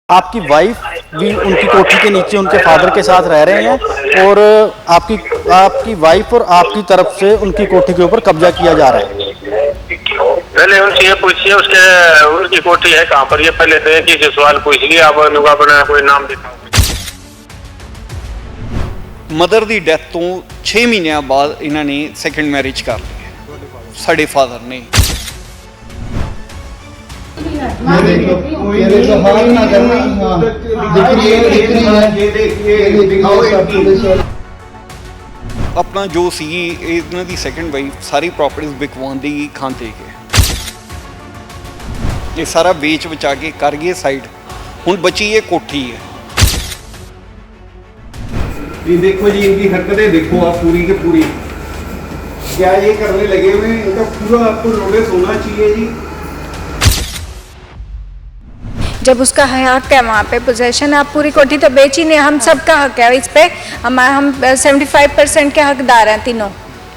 आपकी वाइफ भी उनकी कोठी के नीचे उनके फादर के साथ रह रहे हैं और आपकी आपकी वाइफ और आपकी तरफ से उनकी कोठी के ऊपर कब्जा किया जा रहा है। पहले उनसे ये पूछिए उसके उनकी कोठी है कहाँ पर, ये पहले तो एक ही सवाल पूछ लिया। अब उनका अपना कोई नाम दिखाओ। मदर की डेथ तो 6 महीनों बाद इन्होंने सैकेंड मैरिज कर ली है साढ़े फादर ने। अपना जो सी इन्हों की सैकेंड वाइफ सारी प्रॉपर्टीज बिकवाउण दी खांते गए, ये सारा बेच बचा के कर गए साइड। हुण बची ये कोठी है। ये देखो जी, इनकी हरकतें देखो आप पूरी के पूरी, क्या ये करने लगे हुए हैं। इनका पूरा आपको नोटिस होना चाहिए जी। जब उसका हक है वहाँ पे पोजेशन, आप पूरी कोठी तो बेच ही नहीं, हम सबका हक है इस पे। हम 75% के हकदार हैं तीनों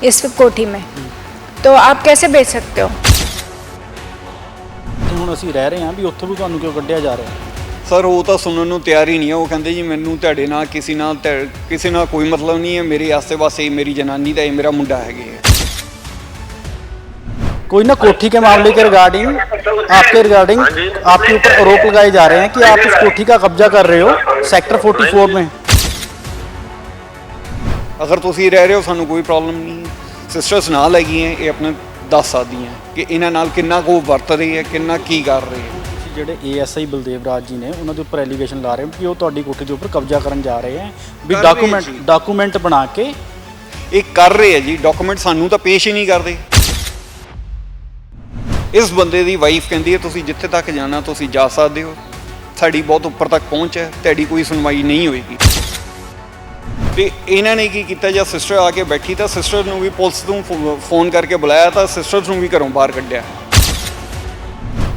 इस कोठी में, तो आप कैसे बेच सकते हो? ਹੁਣ ਅਸੀਂ ਰਹਿ ਰਹੇ ਹਾਂ ਵੀ ਉੱਥੋਂ ਵੀ ਤੁਹਾਨੂੰ ਕਿਉਂ ਕੱਢਿਆ ਜਾ ਰਿਹਾ? ਸਰ ਉਹ ਤਾਂ ਸੁਣਨ ਨੂੰ ਤਿਆਰ ਹੀ ਨਹੀਂ ਹੈ। ਉਹ ਕਹਿੰਦੇ ਜੀ ਮੈਨੂੰ ਤੁਹਾਡੇ ਨਾਲ ਕਿਸੇ ਨਾਲ ਕੋਈ ਮਤਲਬ ਨਹੀਂ है, मेरे आसे पासे मेरी जनानी का मेरा मुंडा है। कोई ना कोठी के मामले के रिगार्डिंग आपके ऊपर आरोप लगाए जा रहे हैं कि आप इस कोठी का कब्जा कर रहे हो सेक्टर 44 में। अगर तुम रह रहे हो सानू कोई प्रॉब्लम नहीं है। सिस्टर्स नाल हैगी हैं, ये अपने दस सकती हैं कि इन्हां नाल किन्ना को वरत रही है, किन्ना की कर रही है। ਜਿਹੜੇ ASI ਬਲਦੇਵ ਰਾਜ ਜੀ ਨੇ ਉਹਨਾਂ ਦੇ ਉੱਪਰ ਐਲੀਗੇਸ਼ਨ ਲਾ ਰਹੇ ਕਿ ਉਹ ਤੁਹਾਡੀ ਕੋਠੀ ਦੇ ਉੱਪਰ ਕਬਜ਼ਾ ਕਰਨ ਜਾ ਰਹੇ ਹਨ ਵੀ ਡਾਕੂਮੈਂਟ ਬਣਾ ਕੇ ਇਹ ਕਰ ਰਹੇ ਹੈ ਜੀ। ਡਾਕੂਮੈਂਟ ਸਾਨੂੰ ਤਾਂ ਪੇਸ਼ ਹੀ ਨਹੀਂ ਕਰਦੇ। ਇਸ ਬੰਦੇ ਦੀ ਵਾਈਫ ਕਹਿੰਦੀ ਹੈ ਤੁਸੀਂ ਜਿੱਥੇ ਤੱਕ ਜਾਣਾ ਤੁਸੀਂ ਜਾ ਸਕਦੇ ਹੋ, ਸਾਡੀ ਬਹੁਤ ਉੱਪਰ ਤੱਕ ਪਹੁੰਚ ਹੈ, ਤੁਹਾਡੀ ਕੋਈ ਸੁਣਵਾਈ ਨਹੀਂ ਹੋਏਗੀ। ਤੇ ਇਹਨਾਂ ਨੇ ਕੀ ਕੀਤਾ, ਜਦ ਸਿਸਟਰ ਆ ਕੇ ਬੈਠੀ ਤਾਂ ਸਿਸਟਰ ਨੂੰ ਵੀ ਪੁਲਿਸ ਨੂੰ ਫੋਨ ਕਰਕੇ ਬੁਲਾਇਆ ਤਾਂ ਸਿਸਟਰ ਨੂੰ ਵੀ ਘਰੋਂ ਬਾਹਰ ਕੱਢਿਆ।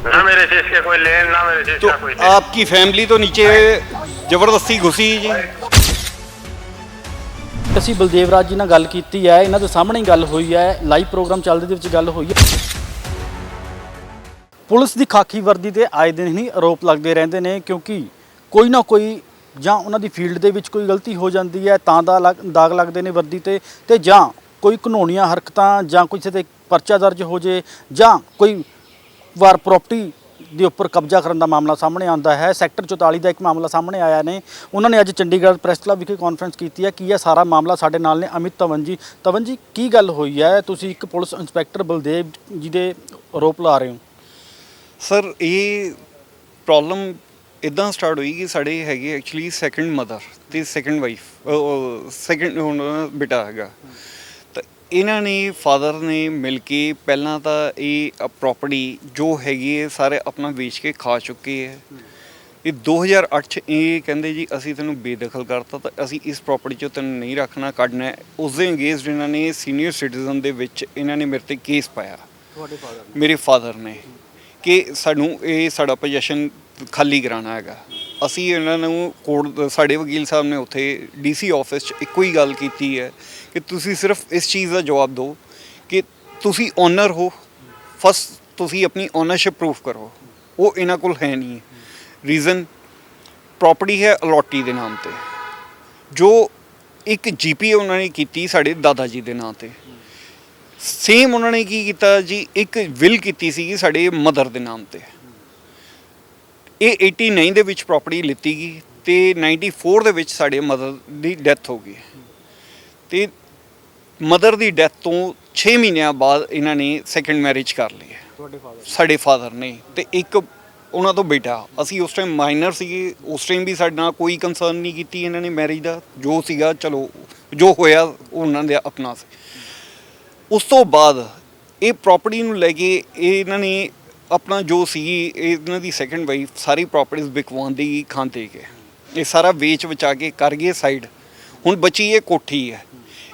ना मेरे से इसके कोई लेन, ना मेरे से तो इसका कोई लेन। आपकी फैमिली तो नीचे ਜ਼ਬਰਦਸਤੀ घुसी जी। ਅਸੀਂ ਬਲਦੇਵ ਰਾਜ ਜੀ ਨਾਲ ਗੱਲ ਕੀਤੀ ਹੈ, ਇਹਨਾਂ ਦੇ ਸਾਹਮਣੇ ਹੀ ਗੱਲ ਹੋਈ ਹੈ, ਲਾਈਵ ਪ੍ਰੋਗਰਾਮ ਚੱਲਦੇ ਦੇ ਵਿੱਚ ਗੱਲ ਹੋਈ ਹੈ। ਪੁਲਿਸ ਦੀ ਖਾਕੀ ਵਰਦੀ ਤੇ ਆਏ ਦਿਨ ਹੀ ਆਰੋਪ ਲੱਗਦੇ ਰਹਿੰਦੇ ਨੇ ਕਿਉਂਕਿ ਕੋਈ ਨਾ ਕੋਈ ਜਾਂ ਉਹਨਾਂ ਦੀ ਫੀਲਡ ਦੇ ਵਿੱਚ ਕੋਈ ਗਲਤੀ ਹੋ ਜਾਂਦੀ ਹੈ ਤਾਂ ਦਾਗ ਲੱਗਦੇ ਨੇ ਵਰਦੀ ਤੇ ਜਾਂ ਕੋਈ ਕਾਨੂੰਨੀਆਂ ਹਰਕਤਾਂ ਜਾਂ ਕਿਸੇ ਤੇ ਪਰਚਾ ਦਰਜ ਹੋ ਜੇ ਜਾਂ ਕੋਈ ਵਾਰ ਪ੍ਰੋਪਰਟੀ ਦੇ ਉੱਪਰ ਕਬਜ਼ਾ ਕਰਨ ਦਾ ਮਾਮਲਾ ਸਾਹਮਣੇ ਆਉਂਦਾ ਹੈ। ਸੈਕਟਰ 44 ਦਾ ਇੱਕ ਮਾਮਲਾ ਸਾਹਮਣੇ ਆਇਆ ਨੇ। ਉਹਨਾਂ ਨੇ ਅੱਜ ਚੰਡੀਗੜ੍ਹ ਪ੍ਰੈਸ ਕਲੱਬ ਵਿਖੇ ਕਾਨਫਰੰਸ ਕੀਤੀ ਹੈ। ਕੀ ਇਹ ਸਾਰਾ ਮਾਮਲਾ ਸਾਡੇ ਨਾਲ ਨੇ ਅਮਿਤ ਤਵਨ ਜੀ ਕੀ ਗੱਲ ਹੋਈ ਹੈ? ਤੁਸੀਂ ਇੱਕ ਪੁਲਿਸ ਇੰਸਪੈਕਟਰ ਬਲਦੇਵ ਜੀ ਦੇ ਆਰੋਪ ਲਾ ਰਹੇ ਹੋ। ਸਰ ਇਹ ਪ੍ਰੋਬਲਮ ਇੱਦਾਂ ਸਟਾਰਟ ਹੋਈ ਕਿ ਸਾਡੇ ਹੈਗੇ ਐਕਚੁਅਲੀ ਸੈਕੰਡ ਮਦਰ ਤੇ ਸੈਕੰਡ ਵਾਈਫ, ਸੈਕੰਡ ਹੁਣ ਬੇਟਾ ਹੈਗਾ। ਤਾਂ ਇਹਨਾਂ ਨੇ ਫਾਦਰ ਨੇ ਮਿਲ ਕੇ ਪਹਿਲਾਂ ਤਾਂ ਇਹ ਪ੍ਰੋਪਰਟੀ ਜੋ ਹੈਗੀ ਹੈ ਸਾਰੇ ਆਪਣਾ ਵੇਚ ਕੇ ਖਾ ਚੁੱਕੇ ਹੈ। ਇਹ 2008 'ਚ ਇਹ ਕਹਿੰਦੇ ਜੀ ਅਸੀਂ ਤੈਨੂੰ ਬੇਦਖਲ ਕਰਤਾ ਤਾਂ ਅਸੀਂ ਇਸ ਪ੍ਰੋਪਰਟੀ 'ਚੋਂ ਤੈਨੂੰ ਨਹੀਂ ਰੱਖਣਾ, ਕੱਢਣਾ। ਉਸ ਦੇ ਅਗੇਂਸਟ ਇਹਨਾਂ ਨੇ ਸੀਨੀਅਰ ਸਿਟੀਜ਼ਨ ਦੇ ਵਿੱਚ ਇਹਨਾਂ ਨੇ ਮੇਰੇ 'ਤੇ ਕੇਸ ਪਾਇਆ, ਮੇਰੇ ਫਾਦਰ ਨੇ, ਕਿ ਸਾਨੂੰ ਇਹ ਸਾਡਾ ਪੋਜੈਸ਼ਨ ਖਾਲੀ ਕਰਾਉਣਾ ਹੈਗਾ। ਅਸੀਂ ਇਹਨਾਂ ਨੂੰ ਕੋਰਟ, ਸਾਡੇ ਵਕੀਲ ਸਾਹਿਬ ਨੇ ਉੱਥੇ DC ਆਫਿਸ 'ਚ ਇੱਕੋ ਹੀ ਗੱਲ ਕੀਤੀ ਹੈ ਕਿ ਤੁਸੀਂ ਸਿਰਫ ਇਸ ਚੀਜ਼ ਦਾ ਜਵਾਬ ਦਿਓ ਕਿ ਤੁਸੀਂ ਓਨਰ ਹੋ। ਫਸਟ ਤੁਸੀਂ ਆਪਣੀ ਓਨਰਸ਼ਿਪ ਪ੍ਰੂਫ ਕਰੋ। ਉਹ ਇਹਨਾਂ ਕੋਲ ਹੈ ਨਹੀਂ। ਰੀਜ਼ਨ ਪ੍ਰੋਪਰਟੀ ਹੈ ਅਲੋਟੀ ਦੇ ਨਾਮ 'ਤੇ, ਜੋ ਇੱਕ GPA ਉਹਨਾਂ ਨੇ ਕੀਤੀ ਸਾਡੇ ਦਾਦਾ ਜੀ ਦੇ ਨਾਂ 'ਤੇ। ਸੇਮ ਉਹਨਾਂ ਨੇ ਕੀ ਕੀਤਾ ਜੀ, ਇੱਕ ਵਿਲ ਕੀਤੀ ਸੀਗੀ ਸਾਡੇ ਮਦਰ ਦੇ ਨਾਮ 'ਤੇ। ਇਹ 89 ਦੇ ਵਿੱਚ ਪ੍ਰੋਪਰਟੀ ਲਿੱਤੀ ਗਈ ਅਤੇ 94 ਦੇ ਵਿੱਚ ਸਾਡੇ ਮਦਰ ਦੀ ਡੈਥ ਹੋ ਗਈ। ਅਤੇ ਮਦਰ ਦੀ ਡੈਥ ਤੋਂ 6 ਮਹੀਨਿਆਂ ਬਾਅਦ ਇਹਨਾਂ ਨੇ ਸੈਕਿੰਡ ਮੈਰਿਜ ਕਰ ਲਈ ਹੈ ਸਾਡੇ ਫਾਦਰ ਨੇ। ਅਤੇ ਇੱਕ ਉਹਨਾਂ ਤੋਂ ਬੇਟਾ, ਅਸੀਂ ਉਸ ਟਾਈਮ ਮਾਈਨਰ ਸੀਗੇ, ਉਸ ਟਾਈਮ ਵੀ ਸਾਡੇ ਨਾਲ ਕੋਈ ਕੰਸਰਨ ਨਹੀਂ ਕੀਤੀ ਇਹਨਾਂ ਨੇ ਮੈਰਿਜ ਦਾ। ਜੋ ਸੀਗਾ ਚਲੋ ਜੋ ਹੋਇਆ ਉਹਨਾਂ ਦੇ ਆਪਣਾ ਸੀ। ਉਸ ਤੋਂ ਬਾਅਦ ਇਹ ਪ੍ਰੋਪਰਟੀ ਨੂੰ ਲੈ ਕੇ ਇਹਨਾਂ ਨੇ ਆਪਣਾ ਜੋ ਸੀ ਇਹਨਾਂ ਦੀ ਸੈਕਿੰਡ ਵਾਈਫ ਸਾਰੀ ਪ੍ਰੋਪਰਟੀਜ਼ ਬਿਕਵਾਉਣ ਦੀ ਖਾਂਤੇ ਗਏ, ਇਹ ਸਾਰਾ ਵੇਚ ਬਚਾ ਕੇ ਕਰ ਗਏ ਸਾਈਡ। ਹੁਣ ਬਚੀ ਇਹ ਕੋਠੀ ਹੈ।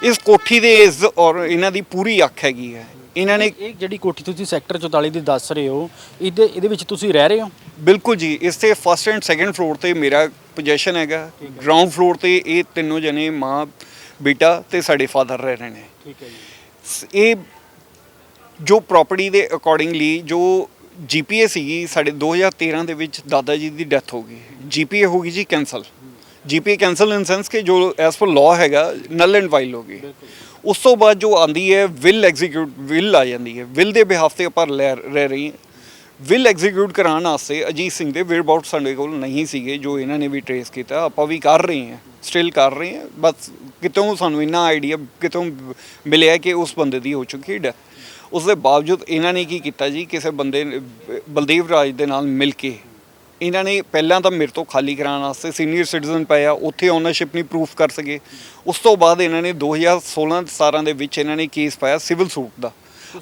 ਇਸ ਕੋਠੀ ਦੇ ਔਰ ਇਹਨਾਂ ਦੀ ਪੂਰੀ ਅੱਖ ਹੈਗੀ ਹੈ। ਇਹਨਾਂ ਨੇ ਇਹ ਜਿਹੜੀ ਕੋਠੀ ਤੁਸੀਂ ਸੈਕਟਰ 44 ਦੀ ਦੱਸ ਰਹੇ ਹੋ, ਇਹਦੇ ਵਿੱਚ ਤੁਸੀਂ ਰਹਿ ਰਹੇ ਹੋ? ਬਿਲਕੁਲ ਜੀ। ਇਸ 'ਤੇ ਫਸਟ ਐਂਡ ਸੈਕਿੰਡ ਫਲੋਰ 'ਤੇ ਮੇਰਾ ਪੋਜੈਸ਼ਨ ਹੈਗਾ। ਗਰਾਊਂਡ ਫਲੋਰ 'ਤੇ ਇਹ ਤਿੰਨੋਂ ਜਣੇ, ਮਾਂ, ਬੇਟਾ ਅਤੇ ਸਾਡੇ ਫਾਦਰ ਰਹਿ ਰਹੇ ਨੇ। ਠੀਕ ਹੈ ਜੀ। ਇਹ ਜੋ ਪ੍ਰੋਪਰਟੀ ਦੇ ਅਕੋਰਡਿੰਗਲੀ ਜੋ ਜੀਪੀਏ ਸੀਗੀ ਸਾਡੇ 2013 ਦੇ ਵਿੱਚ ਦਾਦਾ ਜੀ ਦੀ ਡੈਥ ਹੋ ਗਈ। ਜੀਪੀਏ ਹੋ ਗਈ ਜੀ ਕੈਂਸਲ। ਜੀਪੀਏ ਕੈਂਸਲ ਇਨ ਸੈਂਸ ਕਿ ਜੋ ਐਸ ਪਰ ਲਾਅ ਹੈਗਾ ਨਲ ਐਂਡ ਵਾਈਲ ਹੋ ਗਈ। ਉਸ ਤੋਂ ਬਾਅਦ ਜੋ ਆਂਦੀ ਹੈ ਵਿਲ ਐਗਜ਼ੀਕਿਊਟ, ਵਿਲ ਆ ਜਾਂਦੀ ਹੈ। ਵਿਲ ਦੇ ਬਿਹਾਫ ਤੇ ਆਪਾਂ ਰਹਿ ਰਹੀ ਹਾਂ। ਵਿਲ ਐਗਜ਼ੀਕਿਊਟ ਕਰਾਉਣ ਵਾਸਤੇ ਅਜੀਤ ਸਿੰਘ ਦੇ ਵੇਅਰ ਅਬਾਊਟ ਸਾਡੇ ਕੋਲ ਨਹੀਂ ਸੀਗੇ, ਜੋ ਇਹਨਾਂ ਨੇ ਵੀ ਟਰੇਸ ਕੀਤਾ। ਆਪਾਂ ਵੀ ਕਰ ਰਹੇ ਹਾਂ, ਸਟਿਲ ਕਰ ਰਹੇ ਹਾਂ। ਬਸ ਕਿਤੋਂ ਸਾਨੂੰ ਇੰਨਾ ਆਈਡੀਆ ਕਿਤੋਂ ਮਿਲਿਆ ਕਿ ਉਸ ਬੰਦੇ ਦੀ ਹੋ ਚੁੱਕੀ ਡੈਥ। ਉਸ ਦੇ ਬਾਵਜੂਦ ਇਹਨਾਂ ਨੇ ਕੀ ਕੀਤਾ ਜੀ, ਕਿਸੇ ਬੰਦੇ ਬਲਦੇਵ ਰਾਜ ਦੇ ਨਾਲ ਮਿਲ ਕੇ ਇਹਨਾਂ ਨੇ ਪਹਿਲਾਂ ਤਾਂ ਮੇਰੇ ਤੋਂ ਖਾਲੀ ਕਰਾਉਣ ਵਾਸਤੇ ਸੀਨੀਅਰ ਸਿਟੀਜ਼ਨ ਪਾਇਆ, ਉੱਥੇ ਓਨਰਸ਼ਿਪ ਨਹੀਂ ਪ੍ਰੂਫ ਕਰ ਸਕੇ। ਉਸ ਤੋਂ ਬਾਅਦ ਇਹਨਾਂ ਨੇ 2016-17 ਦੇ ਵਿੱਚ ਇਹਨਾਂ ਨੇ ਕੇਸ ਪਾਇਆ ਸਿਵਲ ਸੂਟ ਦਾ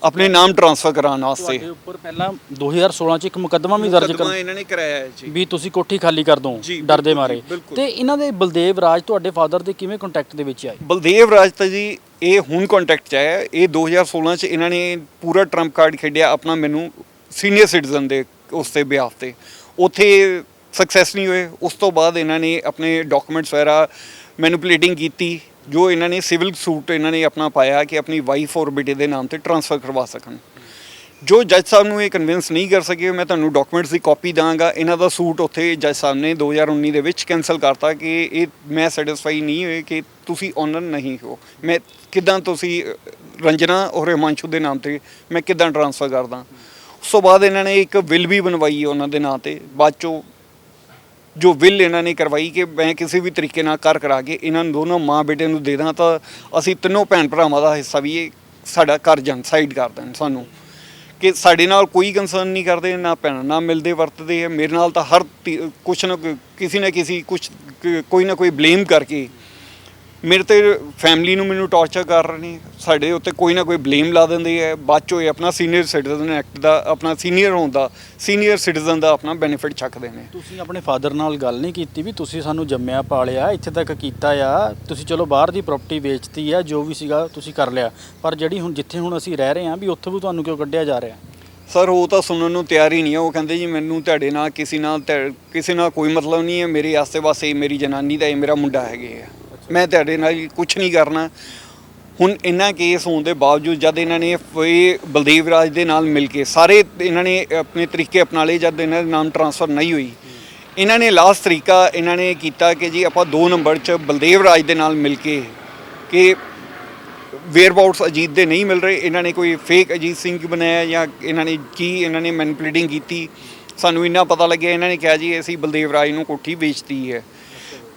ਆਪਣੇ ਨਾਮ ਟ੍ਰਾਂਸਫਰ ਕਰਾਉਣ ਵਾਸਤੇ। ਤੁਹਾਡੇ ਉੱਪਰ ਪਹਿਲਾਂ 2016 ਚ ਇੱਕ ਮੁਕੱਦਮਾ ਵੀ ਦਰਜ ਕਰ ਇਹਨਾਂ ਨੇ ਕਰਾਇਆ ਹੈ ਜੀ ਵੀ ਤੁਸੀਂ ਕੋਠੀ ਖਾਲੀ ਕਰ ਦੋ ਜੀ, ਡਰਦੇ ਬਿਲਕੁਲ ਮਾਰੇ। ਜੀ, ਬਿਲਕੁਲ। ਤੇ ਇਹਨਾਂ ਦੇ ਬਲਦੇਵ ਰਾਜ ਤੁਹਾਡੇ ਫਾਦਰ ਦੇ ਕਿਵੇਂ ਕੰਟੈਕਟ ਦੇ ਵਿੱਚ ਆਏ? ਬਲਦੇਵ ਰਾਜ ਤਾਂ ਜੀ ਇਹ ਹੁਣ ਕੰਟੈਕਟ 'ਚ ਆਇਆ। ਇਹ 2016 'ਚ ਇਹਨਾਂ ਨੇ ਪੂਰਾ ਟਰੰਪ ਕਾਰਡ ਖੇਡਿਆ ਆਪਣਾ, ਮੈਨੂੰ ਸੀਨੀਅਰ ਸਿਟੀਜ਼ਨ ਦੇ ਉਸ ਤੇ ਬਿਹਾਫ ਤੇ। ਉੱਥੇ ਸਕਸੈਸ ਨਹੀਂ ਹੋਏ। ਉਸ ਤੋਂ ਬਾਅਦ ਇਹਨਾਂ ਨੇ ਆਪਣੇ ਡਾਕੂਮੈਂਟਸ ਵਗੈਰਾ ਮੈਨੀਪੂਲੇਟਿੰਗ ਕੀਤੀ, ਜੋ ਇਹਨਾਂ ਨੇ ਸਿਵਲ ਸੂਟ ਇਹਨਾਂ ਨੇ ਆਪਣਾ ਪਾਇਆ ਕਿ ਆਪਣੀ ਵਾਈਫ ਔਰ ਬੇਟੇ ਦੇ ਨਾਮ ਤੇ ਟ੍ਰਾਂਸਫਰ ਕਰਵਾ ਸਕਣ। ਜੋ ਜੱਜ ਸਾਹਿਬ ਨੂੰ ਇਹ ਕਨਵਿੰਸ ਨਹੀਂ ਕਰ ਸਕੇ, ਮੈਂ ਤੁਹਾਨੂੰ ਡਾਕੂਮੈਂਟਸ ਦੀ ਕਾਪੀ ਦਾਂਗਾ। ਇਹਨਾਂ ਦਾ ਸੂਟ ਉੱਥੇ ਜੱਜ ਸਾਹਿਬ ਨੇ 2019 ਦੇ ਵਿੱਚ ਕੈਂਸਲ ਕਰਤਾ ਕਿ ਇਹ ਮੈਂ ਸੈਟੀਸਫਾਈ ਨਹੀਂ ਹੋਏ ਕਿ ਤੁਸੀਂ ਓਨਰ ਨਹੀਂ ਹੋ। ਮੈਂ ਕਿੱਦਾਂ ਤੁਸੀਂ ਰੰਜਨਾ ਔਰ ਹਿਮਾਂਸ਼ੂ ਦੇ ਨਾਮ ਤੇ ਮੈਂ ਕਿੱਦਾਂ ਟ੍ਰਾਂਸਫਰ ਕਰਦਾ। ਉਸ ਤੋਂ ਬਾਅਦ ਇਹਨਾਂ ਨੇ ਇੱਕ ਵਿਲ ਵੀ ਬਣਵਾਈ ਉਹਨਾਂ ਦੇ ਨਾਂ ਤੇ। ਬਾਅਦ 'ਚੋਂ ਜੋ ਵਿਲ ਇਹਨਾਂ ਨੇ ਕਰਵਾਈ ਕਿ ਮੈਂ ਕਿਸੇ ਵੀ ਤਰੀਕੇ ਨਾਲ ਕਰਾ ਕੇ ਇਹਨਾਂ ਨੂੰ ਦੋਨੋਂ ਮਾਂ ਬੇਟੇ ਨੂੰ ਦੇ ਦਾਂ, ਤਾਂ ਅਸੀਂ ਤਿੰਨੋਂ ਭੈਣ ਭਰਾਵਾਂ ਦਾ ਹਿੱਸਾ ਵੀ ਇਹ ਸਾਡਾ ਘਰ ਜਾਣ ਸਾਈਡ ਕਰ ਦੇਣ ਸਾਨੂੰ। ਕਿ ਸਾਡੇ ਨਾਲ ਕੋਈ ਕੰਸਰਨ ਨਹੀਂ ਕਰਦੇ, ਨਾ ਭੈਣਾਂ ਨਾਲ ਮਿਲਦੇ ਵਰਤਦੇ ਆ। ਮੇਰੇ ਨਾਲ ਤਾਂ ਹਰ ਕੁਛ ਨਾ ਕਿਸੇ ਨਾ ਕਿਸੇ ਕੋਈ ਨਾ ਕੋਈ ਬਲੇਮ ਕਰਕੇ ਮੇਰੇ ਤੇ ਫੈਮਿਲੀ ਨੂੰ ਮੈਨੂੰ ਟੌਰਚਰ ਕਰ ਰਹੇ ਨੇ। ਸਾਡੇ ਉੱਤੇ ਕੋਈ ਨਾ ਕੋਈ ਬਲੇਮ ਲਾ ਦਿੰਦੇ ਆ। ਬਾਅਦ 'ਚੋਂ ਇਹ ਆਪਣਾ ਸੀਨੀਅਰ ਸਿਟੀਜ਼ਨ ਐਕਟ ਦਾ, ਆਪਣਾ ਸੀਨੀਅਰ ਹੋਣ ਦਾ, ਸੀਨੀਅਰ ਸਿਟੀਜ਼ਨ ਦਾ ਆਪਣਾ ਬੈਨੀਫਿਟ ਚੱਕਦੇ ਨੇ। ਤੁਸੀਂ ਆਪਣੇ ਫਾਦਰ ਨਾਲ ਗੱਲ ਨਹੀਂ ਕੀਤੀ ਵੀ ਤੁਸੀਂ ਸਾਨੂੰ ਜੰਮਿਆ ਪਾਲਿਆ ਇੱਥੇ ਤੱਕ ਕੀਤਾ ਆ, ਤੁਸੀਂ ਚਲੋ ਬਾਹਰ ਦੀ ਪ੍ਰਾਪਰਟੀ ਵੇਚਤੀ ਆ, ਜੋ ਵੀ ਸੀਗਾ ਤੁਸੀਂ ਕਰ ਲਿਆ, ਪਰ ਜਿਹੜੀ ਹੁਣ ਜਿੱਥੇ ਹੁਣ ਅਸੀਂ ਰਹਿ ਰਹੇ ਹਾਂ ਵੀ ਉੱਥੇ ਵੀ ਤੁਹਾਨੂੰ ਕਿਉਂ ਕੱਢਿਆ ਜਾ ਰਿਹਾ? ਸਰ ਉਹ ਤਾਂ ਸੁਣਨ ਨੂੰ ਤਿਆਰ ਹੀ ਨਹੀਂ ਹੈ। ਉਹ ਕਹਿੰਦੇ ਜੀ ਮੈਨੂੰ ਤੁਹਾਡੇ ਨਾਲ ਕਿਸੇ ਨਾਲ ਕੋਈ ਮਤਲਬ ਨਹੀਂ ਹੈ। ਮੇਰੇ ਆਸੇ ਪਾਸੇ ਮੇਰੀ ਜਨਾਨੀ ਦਾ ਇਹ ਮੇਰਾ ਮੁੰਡਾ ਹੈਗੇ ਆ, ਮੈਂ ਤੁਹਾਡੇ ਨਾਲ ਕੁਝ ਨਹੀਂ ਕਰਨਾ। ਹੁਣ ਇੰਨਾ ਕੇਸ ਹੋਣ ਦੇ ਬਾਵਜੂਦ ਜਦ ਇਹਨਾਂ ਨੇ ਇਹ ਬਲਦੇਵ ਰਾਜ ਦੇ ਨਾਲ ਮਿਲ ਕੇ ਸਾਰੇ ਇਹਨਾਂ ਨੇ ਆਪਣੇ ਤਰੀਕੇ ਅਪਣਾ ਲਏ, ਜਦ ਇਹਨਾਂ ਦੇ ਨਾਮ ਟ੍ਰਾਂਸਫਰ ਨਹੀਂ ਹੋਈ, ਇਹਨਾਂ ਨੇ ਲਾਸਟ ਤਰੀਕਾ ਇਹਨਾਂ ਨੇ ਕੀਤਾ ਕਿ ਜੀ ਆਪਾਂ 2 ਨੰਬਰ 'ਚ ਬਲਦੇਵ ਰਾਜ ਦੇ ਨਾਲ ਮਿਲ ਕੇ ਕਿ ਵੇਅਰ ਅਬਾਊਟਸ ਅਜੀਤ ਦੇ ਨਹੀਂ ਮਿਲ ਰਹੇ, ਇਹਨਾਂ ਨੇ ਕੋਈ ਫੇਕ ਅਜੀਤ ਸਿੰਘ ਬਣਾਇਆ ਜਾਂ ਇਹਨਾਂ ਨੇ ਮੈਨੀਪੂਲੇਟਿੰਗ ਕੀਤੀ। ਸਾਨੂੰ ਇੰਨਾ ਪਤਾ ਲੱਗਿਆ ਇਹਨਾਂ ਨੇ ਕਿਹਾ ਜੀ ਅਸੀਂ ਬਲਦੇਵ ਰਾਜ ਨੂੰ ਕੋਠੀ ਵੇਚਤੀ ਹੈ।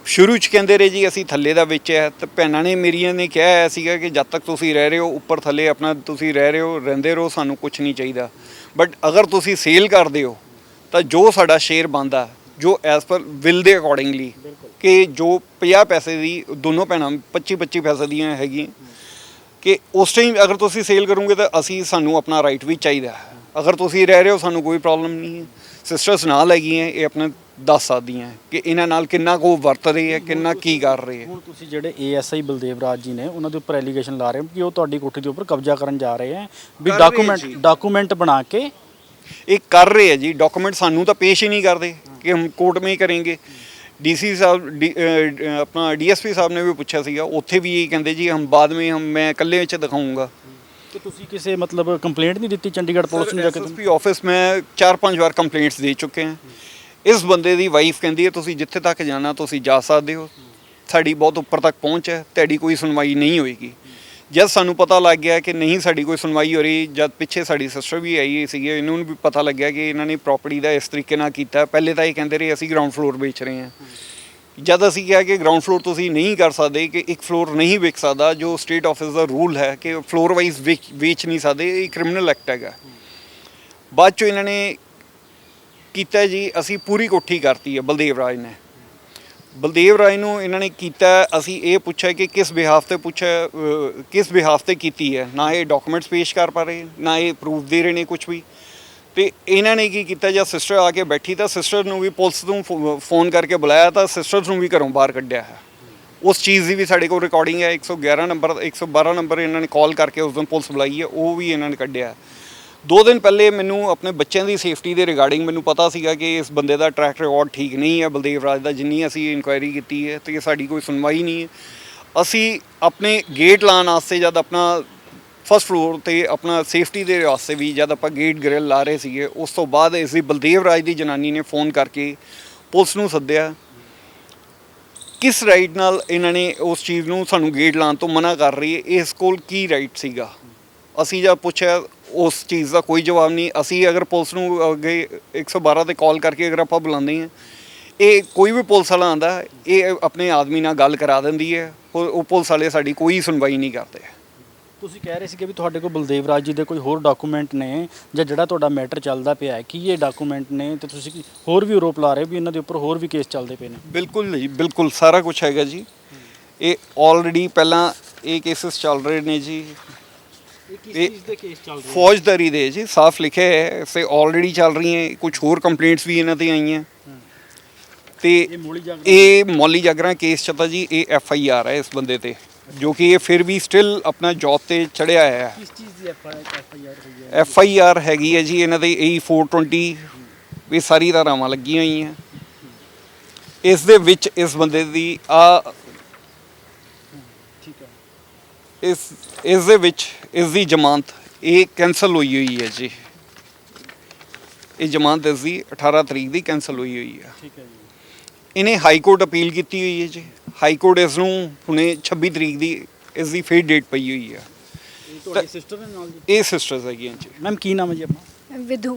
ਸ਼ੁਰੂ 'ਚ ਕਹਿੰਦੇ ਰਹੇ ਜੀ ਅਸੀਂ ਥੱਲੇ ਦਾ ਵੇਚਿਆ, ਤਾਂ ਭੈਣਾਂ ਨੇ ਮੇਰੀਆਂ ਨੇ ਕਿਹਾ ਹੋਇਆ ਸੀਗਾ ਕਿ ਜਦ ਤੱਕ ਤੁਸੀਂ ਰਹਿ ਰਹੇ ਹੋ ਉੱਪਰ ਥੱਲੇ ਆਪਣਾ ਤੁਸੀਂ ਰਹਿੰਦੇ ਰਹੋ, ਸਾਨੂੰ ਕੁਝ ਨਹੀਂ ਚਾਹੀਦਾ। ਬਟ ਅਗਰ ਤੁਸੀਂ ਸੇਲ ਕਰਦੇ ਹੋ ਤਾਂ ਜੋ ਸਾਡਾ ਸ਼ੇਅਰ ਬਣਦਾ, ਜੋ ਐਜ਼ ਪਰ ਵਿਲ ਦੇ ਅਕੋਰਡਿੰਗਲੀ ਕਿ ਜੋ 50 ਪੈਸੇ ਦੀ ਦੋਨੋਂ ਭੈਣਾਂ 25-25 ਪੈਸੇ ਦੀਆਂ ਹੈਗੀਆਂ, ਕਿ ਉਸ ਟਾਈਮ ਅਗਰ ਤੁਸੀਂ ਸੇਲ ਕਰੋਗੇ ਤਾਂ ਸਾਨੂੰ ਆਪਣਾ ਰਾਈਟ ਵੀ ਚਾਹੀਦਾ। ਅਗਰ ਤੁਸੀਂ ਰਹਿ ਰਹੇ ਹੋ ਸਾਨੂੰ ਕੋਈ ਪ੍ਰੋਬਲਮ ਨਹੀਂ ਹੈ। ਸਿਸਟਰਸ ਨਾਲ ਹੈਗੀਆਂ, ਇਹ ਆਪਣੇ ਦੱਸ ਸਕਦੀਆਂ ਕਿ ਇਹਨਾਂ ਨਾਲ ਕਿੰਨਾ ਕੁ ਵਰਤ ਰਹੇ ਹੈ, ਕਿੰਨਾ ਕੀ ਕਰ ਰਹੇ ਹੈ। ਹੁਣ ਤੁਸੀਂ ਜਿਹੜੇ ਏਐਸਆਈ ਬਲਦੇਵ ਰਾਜ ਜੀ ਨੇ ਉਹਨਾਂ ਦੇ ਉੱਪਰ ਐਲੀਗੇਸ਼ਨ ਲਾ ਰਹੇ ਹੋ ਕਿ ਉਹ ਤੁਹਾਡੀ ਕੋਠੀ ਦੇ ਉੱਪਰ ਕਬਜ਼ਾ ਕਰਨ ਜਾ ਰਹੇ ਹੈ ਵੀ ਡਾਕੂਮੈਂਟ ਬਣਾ ਕੇ ਇਹ ਕਰ ਰਹੇ ਹੈ ਜੀ। ਡਾਕੂਮੈਂਟ ਸਾਨੂੰ ਤਾਂ ਪੇਸ਼ ਹੀ ਨਹੀਂ ਕਰਦੇ ਕਿ ਹਮ ਕੋਰਟ ਮੇਂ ਕरेंगे। ਡੀਸੀ ਸਾਹਿਬ ਆਪਣਾ ਡੀਐਸਪੀ ਸਾਹਿਬ ਨੇ ਵੀ ਪੁੱਛਿਆ ਸੀਗਾ, ਉੱਥੇ ਵੀ ਇਹ ਕਹਿੰਦੇ ਜੀ ਹਮ ਬਾਅਦ ਵਿੱਚ ਮੈਂ ਇਕੱਲੇ ਵਿੱਚ ਦਿਖਾਊਂਗਾ। ਕਿ ਤੁਸੀਂ ਕਿਸੇ ਮਤਲਬ ਕੰਪਲੇਂਟ ਨਹੀਂ ਦਿੱਤੀ ਚੰਡੀਗੜ੍ਹ ਪੁਲਿਸ ਨੂੰ ਜਾ ਕੇ? ਐਸਐਸਪੀ ਆਫਿਸ ਮੈਂ 4-5 ਵਾਰ ਕੰਪਲੇਂਟਸ ਦੇ ਚੁੱਕੇ ਹਾਂ। ਇਸ ਬੰਦੇ ਦੀ ਵਾਈਫ ਕਹਿੰਦੀ ਹੈ ਤੁਸੀਂ ਜਿੱਥੇ ਤੱਕ ਜਾਣਾ ਤੁਸੀਂ ਜਾ ਸਕਦੇ ਹੋ, ਸਾਡੀ ਬਹੁਤ ਉੱਪਰ ਤੱਕ ਪਹੁੰਚ ਹੈ, ਤੁਹਾਡੀ ਕੋਈ ਸੁਣਵਾਈ ਨਹੀਂ ਹੋਏਗੀ। ਜਦ ਸਾਨੂੰ ਪਤਾ ਲੱਗ ਗਿਆ ਕਿ ਨਹੀਂ ਸਾਡੀ ਕੋਈ ਸੁਣਵਾਈ ਹੋ ਰਹੀ, ਜਦ ਪਿੱਛੇ ਸਾਡੀ ਸਿਸਟਰ ਵੀ ਆਈ ਸੀਗੀ, ਇਹਨਾਂ ਨੂੰ ਵੀ ਪਤਾ ਲੱਗਿਆ ਕਿ ਇਹਨਾਂ ਨੇ ਪ੍ਰਾਪਰਟੀ ਦਾ ਇਸ ਤਰੀਕੇ ਨਾਲ ਕੀਤਾ। ਪਹਿਲੇ ਤਾਂ ਇਹ ਕਹਿੰਦੇ ਰਹੇ ਅਸੀਂ ਗਰਾਊਂਡ ਫਲੋਰ ਵੇਚ ਰਹੇ ਹਾਂ। ਜਦ ਅਸੀਂ ਕਿਹਾ ਕਿ ਗਰਾਊਂਡ ਫਲੋਰ ਤੁਸੀਂ ਨਹੀਂ ਕਰ ਸਕਦੇ, ਕਿ ਇੱਕ ਫਲੋਰ ਨਹੀਂ ਵਿਕ ਸਕਦਾ, ਜੋ ਸਟੇਟ ਆਫਿਸ ਦਾ ਰੂਲ ਹੈ ਕਿ ਫਲੋਰ ਵਾਈਜ਼ ਵੇਚ ਨਹੀਂ ਸਕਦੇ, ਇਹ ਕ੍ਰਿਮੀਨਲ ਐਕਟ ਹੈਗਾ। ਬਾਅਦ 'ਚੋਂ ਇਹਨਾਂ ਨੇ ਕੀਤਾ ਜੀ ਅਸੀਂ ਪੂਰੀ ਕੋਠੀ ਕਰਤੀ ਹੈ ਬਲਦੇਵ ਰਾਜ ਨੇ। ਬਲਦੇਵ ਰਾਜ ਨੂੰ ਇਹਨਾਂ ਨੇ ਕੀਤਾ, ਅਸੀਂ ਇਹ ਪੁੱਛਿਆ ਕਿ ਕਿਸ ਬਿਹਾਫ ਤੇ ਕੀਤੀ ਹੈ। ਨਾ ਇਹ ਡਾਕੂਮੈਂਟਸ ਪੇਸ਼ ਕਰ ਪਾ ਰਹੇ, ਨਾ ਇਹ ਪ੍ਰੂਫ ਦੇ ਰਹੇ ਨੇ ਕੁਝ ਵੀ। ਤੇ ਇਹਨਾਂ ਨੇ ਕੀ ਕੀਤਾ, ਜਦ ਸਿਸਟਰ ਆ ਕੇ ਬੈਠੀ ਤਾਂ ਸਿਸਟਰ ਨੂੰ ਵੀ ਪੁਲਿਸ ਨੂੰ ਫੋਨ ਕਰਕੇ ਬੁਲਾਇਆ, ਤਾਂ ਸਿਸਟਰ ਨੂੰ ਵੀ ਘਰੋਂ ਬਾਹਰ ਕੱਢਿਆ ਹੈ। ਉਸ ਚੀਜ਼ ਦੀ ਵੀ ਸਾਡੇ ਕੋਲ ਰਿਕਾਰਡਿੰਗ ਹੈ। 112 ਨੰਬਰ ਇਹਨਾਂ ਨੇ ਕਾਲ ਕਰਕੇ ਉਸ ਦਿਨ ਪੁਲਿਸ ਬੁਲਾਈ ਹੈ, ਉਹ ਵੀ ਇਹਨਾਂ ਨੇ ਕੱਢਿਆ। 2 ਦਿਨ ਪਹਿਲੇ ਮੈਨੂੰ ਆਪਣੇ ਬੱਚਿਆਂ ਦੀ ਸੇਫਟੀ ਦੇ ਰਿਗਾਰਡਿੰਗ ਮੈਨੂੰ ਪਤਾ ਸੀਗਾ ਕਿ ਇਸ ਬੰਦੇ ਦਾ ਟਰੈਕ ਰਿਕਾਰਡ ਠੀਕ ਨਹੀਂ ਹੈ ਬਲਦੇਵ ਰਾਜ ਦਾ। ਜਿੰਨੀ ਅਸੀਂ ਇਨਕੁਆਇਰੀ ਕੀਤੀ ਹੈ ਤੇ ਸਾਡੀ ਕੋਈ ਸੁਣਵਾਈ ਨਹੀਂ ਹੈ। ਅਸੀਂ ਆਪਣੇ ਗੇਟ ਲਾਉਣ ਵਾਸਤੇ ਜਦ ਆਪਣਾ ਫਸਟ ਫਲੋਰ ਤੇ ਆਪਣਾ ਸੇਫਟੀ ਦੇ ਵਾਸਤੇ ਵੀ ਜਦ ਆਪਾਂ ਗੇਟ ਗ੍ਰਿਲ ਲਾ ਰਹੇ ਸੀਗੇ, ਉਸ ਤੋਂ ਬਾਅਦ ਇਸ ਦੀ ਬਲਦੇਵ ਰਾਜ ਦੀ ਜਨਾਨੀ ਨੇ ਫੋਨ ਕਰਕੇ ਪੁਲਿਸ ਨੂੰ ਸੱਦਿਆ। ਕਿਸ ਰਾਈਟ ਨਾਲ ਇਹਨਾਂ ਨੇ ਉਸ ਚੀਜ਼ ਨੂੰ ਸਾਨੂੰ ਗੇਟ ਲਾਉਣ ਤੋਂ ਮਨਾ ਕਰ ਰਹੀ ਹੈ, ਇਸ ਕੋਲ ਕੀ ਰਾਈਟ ਸੀਗਾ? ਅਸੀਂ ਜਦ ਪੁੱਛਿਆ ਉਸ ਚੀਜ਼ ਦਾ ਕੋਈ ਜਵਾਬ ਨਹੀਂ। ਅਸੀਂ ਅਗਰ ਪੁਲਿਸ ਨੂੰ ਅੱਗੇ 112 ਤੇ ਕਾਲ ਕਰਕੇ ਅਗਰ ਆਪਾਂ ਬੁਲਾਉਂਦੇ ਹਾਂ, ਇਹ ਕੋਈ ਵੀ ਪੁਲਿਸ ਵਾਲਾ ਆਉਂਦਾ, ਇਹ ਆਪਣੇ ਆਦਮੀ ਨਾਲ ਗੱਲ ਕਰਾ ਦਿੰਦੀ ਹੈ, ਉਹ ਪੁਲਿਸ ਵਾਲੇ ਸਾਡੀ ਕੋਈ ਸੁਣਵਾਈ ਨਹੀਂ ਕਰਦੇ। ਤੁਸੀਂ ਕਹਿ ਰਹੇ ਸੀ ਕਿ ਵੀ ਤੁਹਾਡੇ ਕੋਲ ਬਲਦੇਵ ਰਾਜ ਜੀ ਦੇ ਕੋਈ ਹੋਰ ਡਾਕੂਮੈਂਟ ਨੇ ਜਾਂ ਜਿਹੜਾ ਤੁਹਾਡਾ ਮੈਟਰ ਚੱਲਦਾ ਪਿਆ ਹੈ, ਕੀ ਇਹ ਡਾਕੂਮੈਂਟ ਨੇ ਤੇ ਤੁਸੀਂ ਹੋਰ ਵੀ ਆਰੋਪ ਲਾ ਰਹੇ ਵੀ ਇਹਨਾਂ ਦੇ ਉੱਪਰ ਹੋਰ ਵੀ ਕੇਸ ਚੱਲਦੇ ਪਏ ਨੇ? ਬਿਲਕੁਲ ਜੀ, ਬਿਲਕੁਲ ਸਾਰਾ ਕੁਝ ਹੈਗਾ ਜੀ। ਇਹ ਆਲਰੇਡੀ ਪਹਿਲਾਂ ਇਹ ਕੇਸਿਸ ਚੱਲ ਰਹੇ ਨੇ ਜੀ। ਕਿਸ ਚੀਜ਼ ਦੇ ਕੇਸ ਚੱਲ ਰਹੇ? ਫੌਜਦਾਰੀ ਦੇ ਜੀ, ਸਾਫ਼ ਲਿਖਿਆ ਹੈ ਸੇ ਆਲਰੇਡੀ ਚੱਲ ਰਹੀ ਹੈ। ਕੁਝ ਹੋਰ ਕੰਪਲੇਂਟਸ ਵੀ ਇਹਨਾਂ ਤੇ ਆਈਆਂ ਤੇ ਇਹ ਮੌਲੀ ਜਾਗਰਾਂ ਕੇਸ ਚ ਤਾਂ ਜੀ ਇਹ FIR ਹੈ ਇਸ ਬੰਦੇ ਤੇ, ਜੋ ਕਿ ਇਹ ਫਿਰ ਵੀ ਸਟਿਲ ਆਪਣਾ ਜੌਬ ਤੇ ਚੜਿਆ ਹੋਇਆ ਹੈ। ਕਿਸ ਚੀਜ਼ ਦੀ FIR ਹੋਈ ਹੈ? FIR ਹੈਗੀ ਹੈ ਜੀ ਇਹਨਾਂ ਦੇ E420, ਇਹ ਸਾਰੀ ਧਾਰਾਵਾਂ ਲੱਗੀਆਂ ਹੋਈਆਂ। ਇਸ ਦੇ ਵਿੱਚ ਇਸ ਬੰਦੇ ਦੀ ਠੀਕ ਹੈ, ਇਸ ਦੇ ਵਿੱਚ ਇਸ ਦੀ ਜ਼ਮਾਨਤ ਇਹ ਕੈਂਸਲ ਹੋਈ ਹੋਈ ਹੈ ਜੀ। ਇਹ ਜ਼ਮਾਨਤ ਇਸ ਦੀ 18 ਤਰੀਕ ਦੀ ਕੈਂਸਲ ਹੋਈ ਹੋਈ ਹੈ। ਠੀਕ ਹੈ ਜੀ। ਇਹਨੇ ਹਾਈ ਕੋਰਟ ਅਪੀਲ ਕੀਤੀ ਹੋਈ ਹੈ ਜੀ। ਹਾਈ ਕੋਰਟ ਇਸ ਨੂੰ ਹੁਣੇ 26 ਤਰੀਕ ਦੀ ਇਸ ਦੀ ਫੇਰ ਡੇਟ ਪਈ ਹੋਈ ਹੈ। ਤੁਹਾਡੀ ਸਿਸਟਰ ਦੇ ਨਾਲ ਜੀ? ਇਹ ਸਿਸਟਰਸ ਹੈਗੀਆਂ ਜੀ। ਮੈਮ ਕੀ ਨਾਮ ਹੈ ਜੀ ਆਪਣਾ? विधु।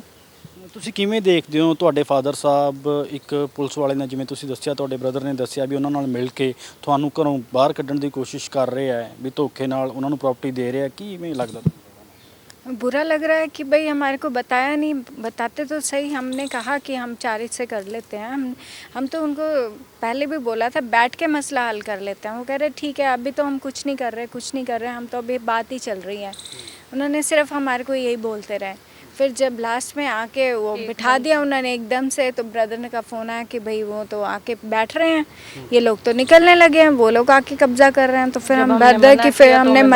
ਤੁਸੀਂ ਕਿਵੇਂ ਦੇਖਦੇ ਹੋ ਤੁਹਾਡੇ ਫਾਦਰ ਸਾਹਿਬ ਇੱਕ ਪੁਲਿਸ ਵਾਲੇ ਨੇ, ਜਿਵੇਂ ਤੁਸੀਂ ਦੱਸਿਆ ਤੁਹਾਡੇ ਬ੍ਰਦਰ ਨੇ ਦੱਸਿਆ ਵੀ ਉਹਨਾਂ ਨਾਲ ਮਿਲ ਕੇ ਤੁਹਾਨੂੰ ਘਰੋਂ ਬਾਹਰ ਕੱਢਣ ਦੀ ਕੋਸ਼ਿਸ਼ ਕਰ ਰਹੇ ਹੈ, ਵੀ ਧੋਖੇ ਨਾਲ ਉਹਨਾਂ ਨੂੰ ਪ੍ਰਾਪਰਟੀ ਦੇ ਰਿਹਾ, ਕਿਵੇਂ ਲੱਗਦਾ ਤੁਹਾਨੂੰ? बुरा लग रहा है कि भाई हमारे को बताया नहीं, बताते तो सही। हमने कहा कि हम 4 से कर लेते हैं। हम तो उनको पहले भी बोला था बैठ के मसला हल कर लेते हैं। वो कह रहे ठीक है, अभी तो हम कुछ नहीं कर रहे, हम तो अभी बात ही चल रही है। उन्होंने सिर्फ हमारे को यही बोलते रहे। फिर जब लास्ट में आके वो बिठा दिया उन्होंने एकदम से, तो ब्रदर ने का फ़ोन आया कि भाई वो तो आके बैठ रहे हैं, ये लोग तो निकलने लगे हैं, वो लोग आके कब्जा कर रहे हैं। तो फिर हम ब्रदर की फिर हमने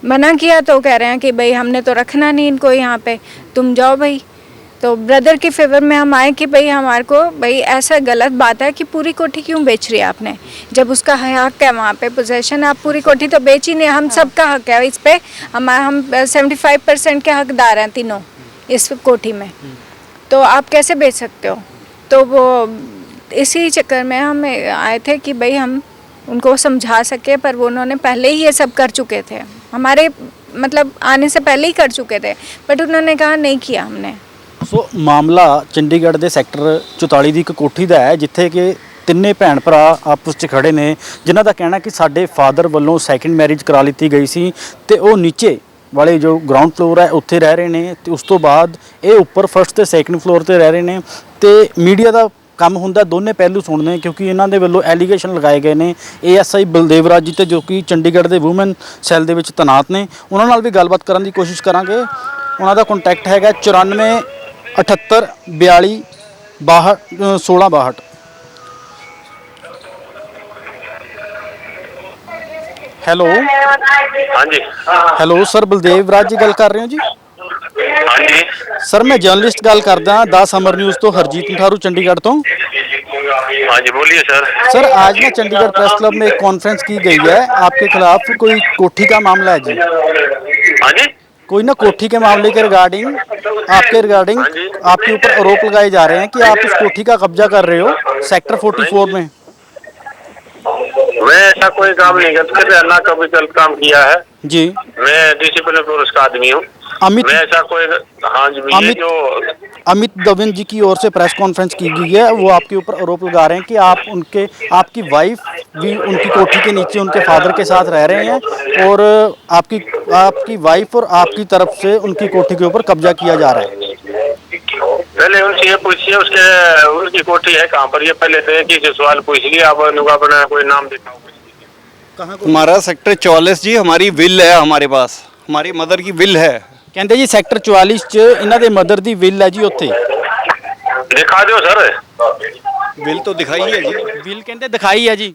मना किया तो कह रहे हैं कि भाई हमने तो रखना नहीं इनको यहाँ पे, तुम जाओ भाई। तो ब्रदर के फेवर में हम आए कि भाई हमारे को भाई ऐसा गलत बात है कि पूरी कोठी क्यों बेच रही है आपने, जब उसका हक है वहाँ पे पोजेशन, आप पूरी कोठी तो बेच ही नहीं। हम सबका हक है इस पे, हम 75% के हकदार हैं तीनों इस कोठी में, तो आप कैसे बेच सकते हो? तो वो इसी चक्कर में हम आए थे कि भाई हम उनको समझा सके, पर वो उन्होंने पहले ही ये सब कर चुके थे, हमारे मतलब आने से पहले ही कर चुके थे, बट उन्होंने कहा नहीं किया हमने। ਸੋ ਮਾਮਲਾ ਚੰਡੀਗੜ੍ਹ ਦੇ ਸੈਕਟਰ 44 ਦੀ ਇੱਕ ਕੋਠੀ ਦਾ ਹੈ, ਜਿੱਥੇ ਕਿ ਤਿੰਨੇ ਭੈਣ ਭਰਾ ਆਪਸ 'ਚ ਖੜੇ ਨੇ, ਜਿਨ੍ਹਾਂ ਦਾ ਕਹਿਣਾ ਕਿ ਸਾਡੇ ਫਾਦਰ ਵੱਲੋਂ ਸੈਕਿੰਡ ਮੈਰਿਜ ਕਰਾ ਲਿੱਤੀ ਗਈ ਸੀ ਤੇ ਉਹ ਨੀਚੇ ਵਾਲੇ ਜੋ ਗਰਾਊਂਡ ਫਲੋਰ ਹੈ ਉੱਥੇ ਰਹਿ ਰਹੇ ਨੇ, ਤੇ ਉਸ ਤੋਂ ਬਾਅਦ ਇਹ ਉੱਪਰ ਫਸਟ ਤੇ ਸੈਕਿੰਡ ਫਲੋਰ ਤੇ ਰਹਿ ਰਹੇ ਨੇ। ਤੇ ਮੀਡੀਆ ਦਾ ਕੰਮ ਹੁੰਦਾ ਦੋਨੇ ਪਹਿਲੂ ਸੁਣਨੇ, ਕਿਉਂਕਿ ਇਹਨਾਂ ਦੇ ਵੱਲੋਂ ਐਲੀਗੇਸ਼ਨ ਲਗਾਏ ਗਏ ਨੇ ASI ਬਲਦੇਵ ਰਾਜ ਜੀ ਤੇ, ਜੋ ਕਿ ਚੰਡੀਗੜ੍ਹ ਦੇ ਵੂਮਨ ਸੈੱਲ ਦੇ ਵਿੱਚ ਤੈਨਾਤ ਨੇ। ਉਹਨਾਂ ਨਾਲ ਵੀ ਗੱਲਬਾਤ ਕਰਨ ਦੀ ਕੋਸ਼ਿਸ਼ ਕਰਾਂਗੇ। ਉਹਨਾਂ ਦਾ ਕੰਟੈਕਟ ਹੈਗਾ 94 78 42 62 16 62। ਹੈਲੋ ਹਾਂਜੀ ਹੈਲੋ ਸਰ, ਬਲਦੇਵ ਰਾਜ ਜੀ ਗੱਲ ਕਰ ਰਹੇ ਹੋ ਜੀ? ਹਾਂਜੀ ਸਰ ਮੈਂ ਜਰਨਲਿਸਟ ਗੱਲ ਕਰਦਾ 10 ਅਮਰ ਨਿਊਜ਼ ਤੋਂ, ਹਰਜੀਤ ਮਠਾਰੂ ਚੰਡੀगढ़ ਤੋਂ। हाँ जी बोलिए सर। सर आज ना चंडीगढ़ प्रेस क्लब में एक कॉन्फ्रेंस की गई है, आपके खिलाफ कोई कोठी का मामला है जी? हाँ जी कोई ना कोठी के मामले के रिगार्डिंग आपके ऊपर आरोप लगाए जा रहे हैं कि आप इस कोठी का कब्जा कर रहे हो सेक्टर 44 में। मैं ऐसा कोई काम नहीं करता, ना कभी कल काम किया है जी। मैं डिसिप्लिन पुरुष का आदमी हूँ। अमित मैं ऐसा कोई, हाँ जी, ये जो अमित दविन जी की ओर से प्रेस कॉन्फ्रेंस की गई है, वो आपके ऊपर आरोप लगा रहे हैं कि आपकी वाइफ भी उनकी कोठी के नीचे उनके फादर के साथ रह रहे हैं और आपकी वाइफ और आपकी तरफ से उनकी कोठी के ऊपर कब्जा किया जा रहा है। पहले उनसे ये पूछिए उनकी कोठी है कहाँ पर, ये पहले तो एक ही सवाल पूछ लिया। अब उनका अपना कोई नाम दिखाओ। हमारा सेक्टर 44 जी, हमारी विल है हमारे पास, हमारी मदर की विल है। ਕਹਿੰਦੇ ਜੀ ਸੈਕਟਰ 44 ਚ ਇਹਨਾਂ ਦੇ ਮਦਰ ਦੀ ਵਿਲ ਹੈ ਜੀ, ਉੱਥੇ दिखा दो सर। विल तो दिखाई है जी। ਵਿਲ ਕਹਿੰਦੇ ਦਿਖਾਈ ਹੈ ਜੀ,